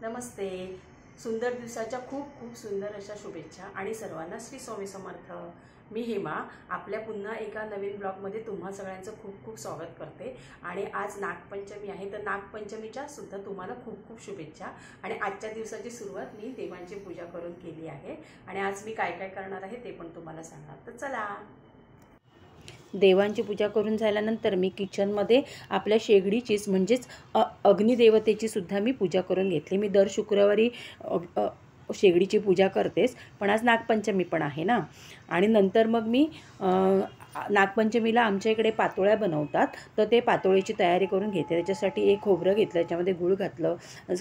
नमस्ते. सुंदर दिवसाच्या खूप खूप सुंदर अशा शुभेच्छा आणि सर्वांना श्री स्वामी समर्थ. मी हेमा आपल्या पुन्हा एका नवीन ब्लॉगमध्ये तुम्हा सगळ्यांचं खूप खूप स्वागत करते. आणि आज नागपंचमी आहे, तर नागपंचमीच्या सुद्धा तुम्हाला खूप खूप शुभेच्छा. आणि आजच्या दिवसाची सुरुवात मी देवांची पूजा करून केली आहे आणि आज मी काय काय करणार आहे ते पण तुम्हाला सांगणार. तर चला. देवांची पूजा करून झाल्यानंतर मी किचनमध्ये आपल्या शेगडीचीच म्हणजेच अग्निदेवतेची सुद्धा मी पूजा करून घेतली. मी दर शुक्रवारी शेगडीची पूजा करतेच, पण आज नागपंचमी पण आहे ना. आणि नंतर मग मी नागपंचमीला आमच्या इकडे पातोळ्या बनवतात, तर ते पातोळीची तयारी करून घेते. त्याच्यासाठी एक खोबरं घेतलं, त्याच्यामध्ये गूळ घातलं,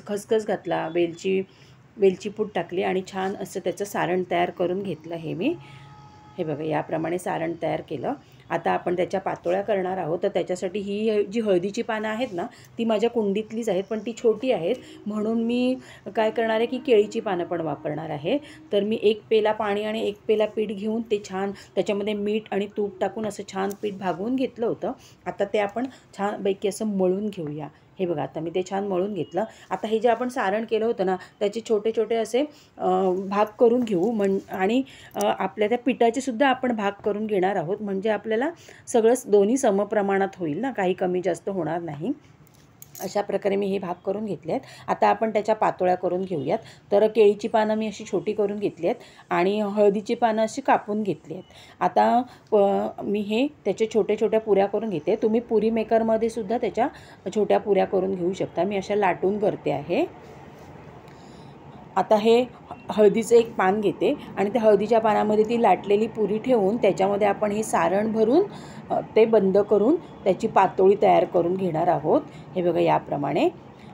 खसखस घातला, वेलची पूड टाकली आणि छान असं त्याचं सारण तयार करून घेतलं. हे बघा, याप्रमाणे सारण तयार केलं. आता आपण त्याच्या पातोळ्या करणार आहोत. तर त्याच्यासाठी ही जी हळदीची पानं आहेत ना, ती माझ्या कुंडीतलीच आहेत, पण ती छोटी आहेत, म्हणून मी काय करणार आहे की केळीची पानं पण वापरणार आहे. तर मी 1 पेला पाणी आणि 1 पेला पीठ घेऊन ते छान त्याच्यामध्ये मीठ आणि तूप टाकून असं छान पीठ भागवून घेतलं होतं. आता ते आपण छानपैकी असं मळून घेऊया. हे बघा, आता मी ते छान मळून घेतलं. आता हे जे आपण सारण केलं होतं ना, त्याचे छोटे छोटे असे भाग करून घेऊ. आणि आपल्या त्या पिठाचे सुद्धा आपण भाग करून घेणार आहोत, म्हणजे आपल्याला सगळंच दोन्ही समप्रमाणात होईल ना, काही कमी जास्त होणार नाही. अशा प्रकारे मी हे भाग करून घेतले आहेत. आता आपण त्याच्या पातोळ्या करून घेऊयात. तर केळीची पानं मी अशी छोटी करून घेतली आहेत आणि हळदीची पानं अशी कापून घेतली आहेत. आता मी हे त्याच्या छोट्या छोट्या पुऱ्या करून घेते. तुम्ही पुरी मेकरमध्ये सुद्धा त्याच्या छोट्या पुऱ्या करून घेऊ शकता. मी अशा लाटून करते आहे. आता हे हळदीचं एक पान घेते आणि त्या हळदीच्या पानामध्ये ती लाटलेली पुरी ठेवून त्याच्यामध्ये आपण हे सारण भरून ते बंद करून त्याची पातोळी तयार करून घेणार आहोत. हे बघा, याप्रमाणे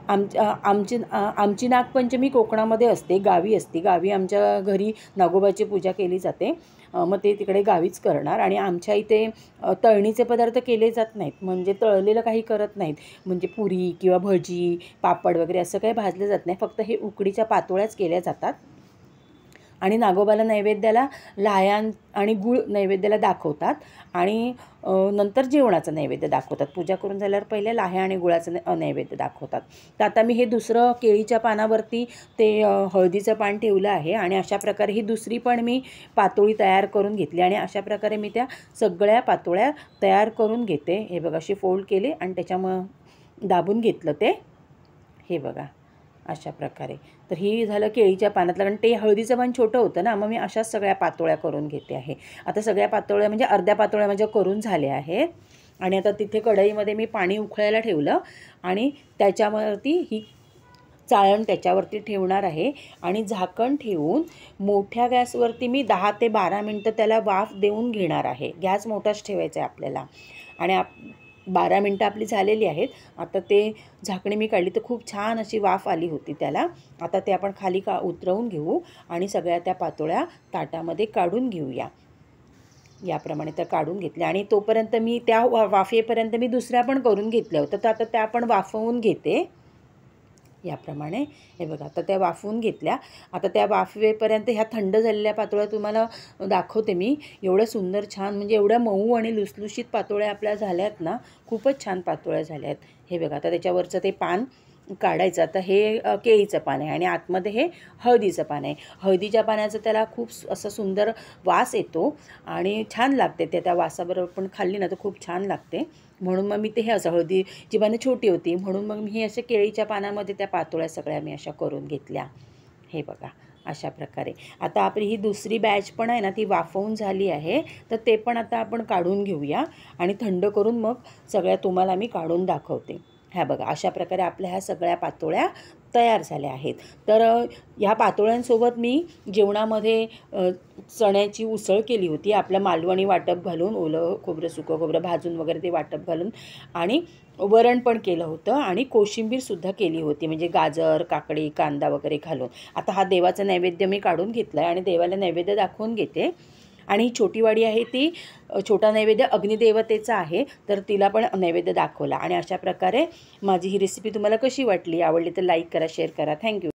आमची नागपंचमी कोकणामध्ये असते, गावी असते. गावी आमच्या घरी नागोबाची पूजा केली जाते, मग ते तिकडे गावीच करणार. आणि आमच्या इथे तळणीचे पदार्थ केले जात नाहीत, म्हणजे तळलेलं काही करत नाहीत. म्हणजे पुरी किंवा भजी, पापड वगैरे असं काही भाजलं जात नाही. फक्त हे उकडीच्या पातोळ्याच केल्या जातात. आणि नागोबाला नैवेद्याला लाह्या आणि गूळ नैवेद्याला दाखवतात आणि नंतर जेवणाचं नैवेद्य दाखवतात. पूजा करून झाल्यावर पहिले लाह्या आणि गुळाचं नैवेद्य दाखवतात. तर आता मी हे दुसरं केळीच्या पानावरती ते हळदीचं पान ठेवलं आहे आणि अशा प्रकारे ही दुसरी पण मी पातोळी तयार करून घेतली आणि अशा प्रकारे मी त्या सगळ्या पातोळ्या तयार करून घेते. हे बघा, अशी फोल्ड केले आणि त्याच्यामुळं दाबून घेतलं ते. हे बघा, अशा प्रकारे. तर ही झालं केळीच्या पानातलं, कारण ते हळदीचं पण छोटं होतं ना, मग मी अशाच सगळ्या पातोळ्या करून घेते आहे. आता सगळ्या पातोळ्या म्हणजे अर्ध्या पातोळ्या माझ्या करून झाल्या आहेत. आणि आता तिथे कढईमध्ये मी पाणी उकळायला ठेवलं आणि त्याच्यावरती ही चाळण त्याच्यावरती ठेवणार आहे आणि झाकण ठेवून मोठ्या गॅसवरती मी 10 ते 12 मिनटं त्याला वाफ देऊन घेणार आहे. गॅस मोठाच ठेवायचा आहे आपल्याला. आणि 12 मिनटं आपली झालेली आहेत. आता ते झाकणी मी काढली तर खूप छान अशी वाफ आली होती त्याला. आता ते आपण खाली उतरवून घेऊ आणि सगळ्या त्या पातोळ्या ताटामध्ये काढून घेऊया. याप्रमाणे त्या काढून घेतल्या आणि तोपर्यंत मी त्या वाफेपर्यंत मी दुसऱ्या पण करून घेतल्या होत्या. तर आता त्या पण वाफवून घेते. याप्रमाणे हे बघा, आता त्या वाफवून घेतल्या. आता त्या वाफेपर्यंत ह्या थंड झालेल्या पातोळ्या तुम्हाला दाखवते मी. एवढ्या सुंदर छान, म्हणजे एवढ्या मऊ आणि लुसलुशीत पातोळ्या आपल्या झाल्यात ना, खूपच छान पातोळ्या झाल्या आहेत. हे बघा, आता त्याच्यावरचं ते पान काढायचं. आता हे केळीचं पान आहे आणि आतमध्ये हे हळदीचं पान आहे. हळदीच्या पानाचं त्याला खूप असं सुंदर वास येतो आणि छान लागते. त्या वासाबरोबर पण खाल्ली ना तर खूप छान लागते. म्हणून मग मी ते हे असं, हळदीची पानं छोटी होती म्हणून मग मी हे असे केळीच्या पानामध्ये त्या पातोळ्या सगळ्या मी अशा करून घेतल्या. हे बघा, अशा प्रकारे. आता आपली ही दुसरी बॅच पण आहे ना, ती वाफवून झाली आहे. तर ते पण आता आपण काढून घेऊया आणि थंड करून मग सगळ्या तुम्हाला मी काढून दाखवते. ह्या बघा, अशा प्रकारे आपल्या ह्या सगळ्या पातोळ्या तयार झाल्या आहेत. तर ह्या पातोळ्यांसोबत मी जेवणामध्ये चण्याची उसळ केली होती. आपलं मालवणी वाटप घालून, ओलं खोबरं सुकं खोबरं भाजून वगैरे ते वाटप घालून, आणि वरण पण केलं होतं आणि कोशिंबीरसुद्धा केली होती, म्हणजे गाजर, काकडी, कांदा वगैरे घालून. आता हा देवाचा नैवेद्य मी काढून घेतला आहे आणि देवाला नैवेद्य दाखवून घेते. आणि ही छोटी वाडी आहे ती छोटा नैवेद्य अग्निदेवतेचा आहे, तर तिला पण नैवेद्य दाखवला. आणि अशा प्रकारे माझी ही रेसिपी तुम्हाला कशी वाटली, आवडली तर लाईक करा, शेअर करा. थँक्यू.